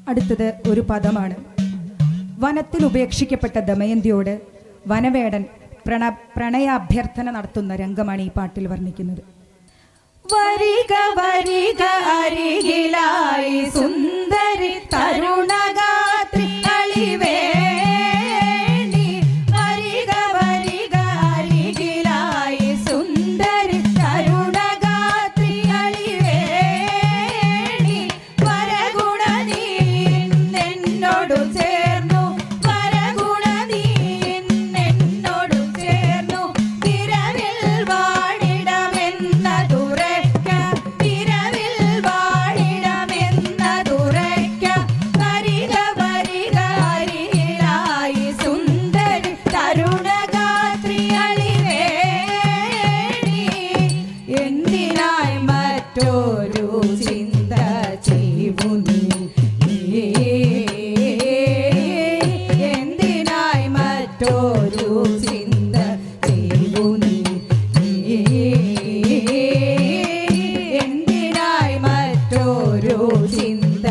അടുത്തത് ഒരു പദമാണ്. വനത്തിൽ ഉപേക്ഷിക്കപ്പെട്ട ദമയന്തിയോട് വനവേടൻ പ്രണയാഭ്യർത്ഥന നടത്തുന്ന രംഗമാണ് ഈ പാട്ടിൽ വർണ്ണിക്കുന്നത്. വരിക വരിക അരികിലായി സുന്ദരി തരുണഗാത്രി അളിവേണി, വരിക വരിക അരികിലായി സുന്ദരി തരുണഗാത്രി അളിവേണി, വരഗുണ നീ എന്നോടു ചേർന്നു, വരഗുണ നീ എന്നോടു ചേർന്നു, തിരവിൽ വാണിടമെന്ന തുറയ്ക്ക, തിരവിൽ വാണിടമെന്ന തുറയ്ക്ക, വരിക വരിക അരികിലായി സുന്ദരി തരുണഗാത്രി അളിവേണി, എന്തിനായി മറ്റൊരു ചിന്ത ചെയ്യൂ നീ, എന്തിനായി മറ്റൊരു ചിന്ത ചെയ്യൂ നീ, എന്തിനായി മറ്റൊരു ചിന്ത